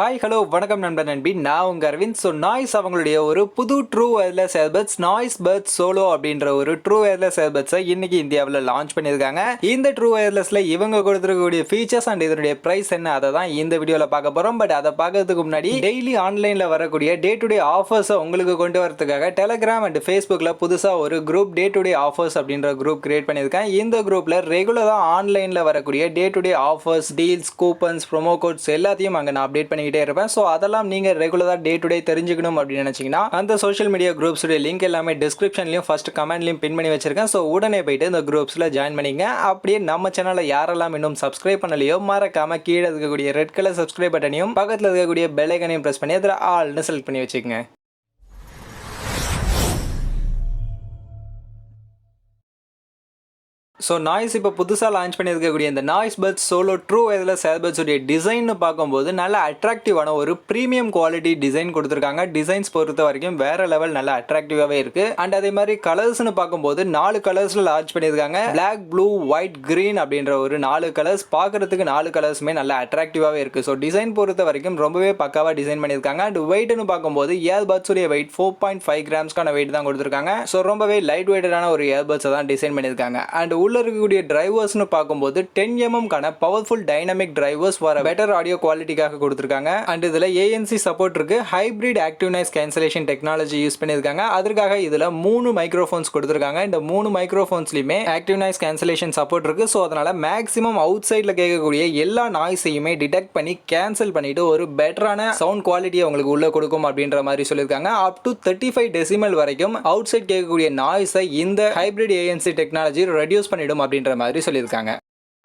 Hi hello வணக்கம் நண்பர் நண்பி, நான் உங்க அரவிந்த். ஸோ நாய்ஸ் அவங்களுடைய ஒரு புது true wireless earbuds Noise puts solo அப்படின்ற ஒரு ட்ரூ வயர்லெஸ் ஏர்பட்ஸை இன்னைக்கு இந்தியாவில் லான்ச் பண்ணியிருக்காங்க. இந்த ட்ரூ வயர்லெஸ்ல இவங்க கொடுத்துருக்கக்கூடிய ஃபீச்சர்ஸ் அண்ட் இதனுடைய பிரைஸ் என்ன, அதை தான் இந்த வீடியோவில் பார்க்க போறோம். பட் அதை பார்க்கறதுக்கு முன்னாடி டெய்லி ஆன்லைன்ல வரக்கூடிய டே டு டே ஆஃபர்ஸை உங்களுக்கு கொண்டு வரதுக்காக டெலிகிராம் அண்ட் ஃபேஸ்புக்கில் புதுசாக ஒரு group day to day offers அப்படின்ற குரூப் கிரியேட் பண்ணியிருக்கேன். இந்த குரூப்ல ரெகுலராக ஆன்லைன்ல வரக்கூடிய day to day offers, deals, coupons, promo quotes எல்லாத்தையும் அங்கே நான் அப்டேட் பண்ணிக்கிட்டே இருப்பேன். ஸோ அதெல்லாம் நீங்க ரெகுலரா டே டு டே தெரிஞ்சுக்கணும் அப்படின்னு நினைச்சீங்கன்னா அந்த சோஷியல் மீடியா குரூப்ஸோட லிங்க் எல்லாமே டிஸ்கிரிப்ஷன்லயும் ஃபர்ஸ்ட் கமெண்ட்லயும் பின் பண்ணி வச்சிருக்கேன். ஸோ உடனே போயிட்டு இந்த குரூப்ஸ்ல ஜாயின் பண்ணிங்க. அப்படியே நம்ம சேனலை யாரெல்லாம் இன்னும் சப்ஸ்கிரைப் பண்ணலையோ மறக்காம கீழே இருக்கக்கூடிய ரெட் கலர் சப்ஸ்கிரைப் பட்டனையும் பக்கத்தில் இருக்கக்கூடிய பெல் ஐகானையும் பிரஸ் பண்ணி அதில் ஆல்னு செலக்ட் பண்ணி வச்சுக்கோங்க. ஸோ நாய்ஸ் இப்போ புதுசாக லான்ச் பண்ணியிருக்கக்கூடிய இந்த Noise puts Solo true wireless ஏர்பட்ஸுடைய டிசைன் பார்க்கும்போது நல்ல அட்ராக்டிவான ஒரு ப்ரீமியம் குவாலிட்டி டிசைன் கொடுத்துருக்காங்க. டிசைன்ஸ் பொறுத்த வரைக்கும் வேற லெவல் நல்ல அட்ராக்டிவாகவே இருக்கு. அண்ட் அதே மாதிரி கலர்ஸ்னு பார்க்கும்போது 4 கலர்ஸில் லான்ச் பண்ணியிருக்காங்க. பிளாக், ப்ளூ, ஒயிட், கிரீன் அப்படின்ற ஒரு 4 கலர்ஸ். பார்க்கறதுக்கு 4 கலர்ஸுமே நல்ல அட்ராக்டிவாகவே இருக்கு. ஸோ டிசைன் பொறுத்த வரைக்கும் ரொம்பவே பக்காவாக டிசைன் பண்ணியிருக்காங்க. அண்ட் வெயிட்னு பார்க்கும்போது ஏர்பட்ஸுடைய வெயிட் 4.5 கிராம்ஸ்க்கான வெயிட் தான் கொடுத்துருக்காங்க. ஸோ ரொம்பவே லைட் வெயிட்டான ஒரு ஏர்பட்ஸை தான் டிசைன் பண்ணியிருக்காங்க. அண்ட் உள்ள இருக்கக்கூடிய டிரைவர்ஸ்னு பார்க்கும்போது 10mm கான பவர்ஃபுல் டைனமிக் டிரைவர்ஸ் வர பெட்டர் ஆடியோ குவாலிட்டிக்காக கொடுத்திருக்காங்க. அண்ட் இதுல ANC சப்போர்ட் இருக்கு. Hybrid active noise cancellation technology use பண்ணிருக்காங்க. அதற்காக இதுல 3 மைக்ரோஃபோன்ஸ் கொடுத்திருக்காங்க. இந்த 3 மைக்ரோஃபோன்ஸ்லயுமே ஆக்டிவ் நாய்ஸ் கேன்சலேஷன் சப்போர்ட் இருக்கு. ஸோ அதனால மேக்ஸிமம் அவுட் சைட்ல கேட்கக்கூடிய எல்லா நாய்ஸையுமே டிடெக்ட் பண்ணி கேன்சல் பண்ணிட்டு ஒரு பெட்டரான சவுண்ட் குவாலிட்டியை உங்களுக்கு உள்ள கொடுக்கும் அப்படின்ற மாதிரி சொல்லியிருக்காங்க. அப் டு 35 டெசிமல் வரைக்கும் அவுட் சைட் கேட்கக்கூடிய நாய்ஸை இந்த ஹைபிரிட் ANC டெக்னாலஜி ரெடியூஸ் பண்ணிடும் அப்படின்ற மாதிரி சொல்லியிருக்காங்க.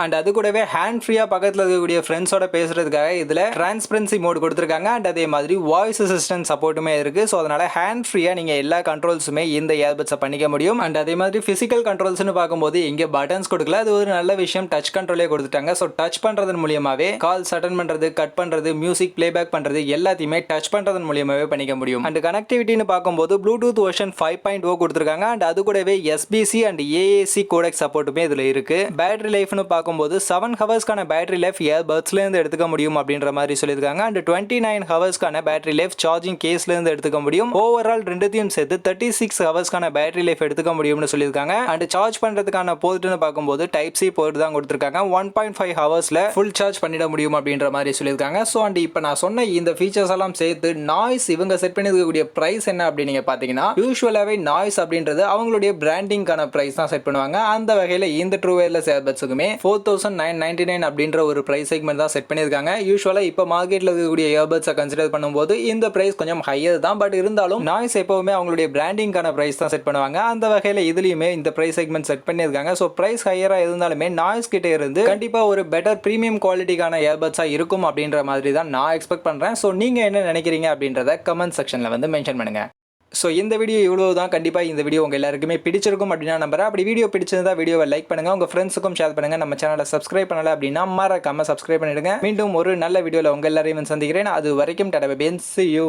அண்ட் அது கூடவே ஹேண்ட் ஃப்ரீயாக பக்கத்தில் இருக்கக்கூடிய ஃப்ரெண்ட்ஸோட பேசுறதுக்காக இதில் டிரான்ஸ்பரன்சி மோட் கொடுத்துருக்காங்க. அண்ட் அதே மாதிரி வாய்ஸ் அசிஸ்டன்ட் சப்போர்ட்டுமே இருக்கு. ஸோ அதனால ஹேண்ட் ஃப்ரீயாக நீங்கள் எல்லா கண்ட்ரோல்ஸுமே இந்த ஏர்பட்ஸை பண்ணிக்க முடியும். அண்ட் அதே மாதிரி ஃபிசிக்கல் கண்ட்ரோல்ஸ்னு பார்க்கும்போது இங்கே பட்டன்ஸ் கொடுக்கல. அது ஒரு நல்ல விஷயம். டச் கண்ட்ரோலே கொடுத்துட்டாங்க. ஸோ டச் பண்ணுறதன் மூலியமாகவே கால்ஸ் அட்டன் பண்ணுறது, கட் பண்ணுறது, மியூசிக் பிளேபேக் பண்ணுறது எல்லாத்தையுமே டச் பண்ணுறதன் மூலியமாகவே பண்ணிக்க முடியும். அண்ட் கனெக்டிவிட்டின்னு பார்க்கும்போது ப்ளூடூத் வெர்ஷன் 5.0 கொடுத்துருக்காங்க. அண்ட் அது கூடவே SBC அண்ட் AAC கோடெக் சப்போர்ட்டுமே இதில் இருக்கு. பேட்டரி லைஃப்னு பார்க்கும்போது 7 ஹவர்ஸ்க்கான பேட்டரி லைஃப் இயர்பட்ஸ்ல இருந்து எடுத்துக்க முடியும் அப்படின்ற மாதிரி சொல்லியிருக்காங்க. அண்ட் 29 ஹவர்ஸ்க்கான பேட்டரி லைஃப் சார்ஜிங் கேஸ்ல இருந்து எடுத்துக்க முடியும். ஓவரால் ரெண்டுத்தையும் சேர்த்து 36 ஹவர்ஸ்க்கான பேட்டரி லைஃப் எடுத்துக்க முடியும்னு சொல்லியிருக்காங்க. அண்ட் சார்ஜ் பண்றதுக்கான போர்ட்னு பார்க்கும்போது டைப் சி போர்ட் தான் கொடுத்திருக்காங்க. 1.5 ஹவர்ஸ்ல ஃபுல் சார்ஜ் பண்ணிட முடியும் அப்படின்ற மாதிரி சொல்லியிருக்காங்க. ஸோ அண்ட் இப்போ நான் சொன்ன இந்த ஃபீச்சர்ஸ் எல்லாம் சேர்த்து நாய்ஸ் இவங்க செட் பண்ணிருக்கக்கூடிய பிரைஸ் என்ன அப்படின்னு நீங்க பாத்தீங்கன்னா, யூஸ்வலாவே நாய்ஸ் அப்படின்றது அவங்களுடைய பிராண்டிங்கான பிரைஸ் தான் செட் பண்ணுவாங்க. அந்த வகையில் இந்த ட்ரூ வயர்லெஸ் ஏர்பட்ஸுக்குமே 4999 அப்படின்ற ஒரு பிரைஸ் செக்மெண்ட் தான் செட் பண்ணியிருக்காங்க. யூஸ்வலா இப்போ மார்க்கெட்ல இருக்கக்கூடிய இயர்பட்ஸை கன்சிடர் பண்ணும்போது இந்த பிரைஸ் கொஞ்சம் ஹையர் தான். பட் இருந்தாலும் நாய்ஸ் எப்பவுமே அவங்களுடைய பிராண்டிங்கான பிரைஸ் தான் செட் பண்ணுவாங்க. அந்த வகையில் இதுலயுமே இந்த பிரைஸ் செக்மெண்ட் செட் பண்ணியிருக்காங்க. ஸோ பிரைஸ் ஹையரா இருந்தாலுமே நாய்ஸ் கிட்ட இருந்து கண்டிப்பா ஒரு பெட்டர் பிரீமியம் குவாலிட்டிக்கான இயர்பட்ஸா இருக்கும் அப்படின்ற மாதிரி தான் நான் எக்ஸ்பெக்ட் பண்றேன். ஸோ நீங்க என்ன நினைக்கிறீங்க அப்படின்றத கமெண்ட் செக்ஷன்ல வந்து மென்ஷன் பண்ணுங்க. ஸோ இந்த வீடியோ இவ்வளோ தான். கண்டிப்பாக இந்த வீடியோ உங்கள் எல்லாருக்குமே பிடிச்சிருக்கும் அப்படின்னா நம்புறேன். அப்படி வீடியோ பிடிச்சிருந்தா வீடியோவை லைக் பண்ணுங்க, உங்கள் ஃப்ரெண்ட்ஸுக்கும் ஷேர் பண்ணுங்க. நம்ம சேனலை சப்ஸ்கிரைப் பண்ணல அப்படின்னா மறக்காம சப்ஸ்கிரைப் பண்ணிடுங்க. மீண்டும் ஒரு நல்ல வீடியோவில் உங்கள் எல்லாரையும் சந்திக்கிறேன். அது வரைக்கும் tata bye bye. See you.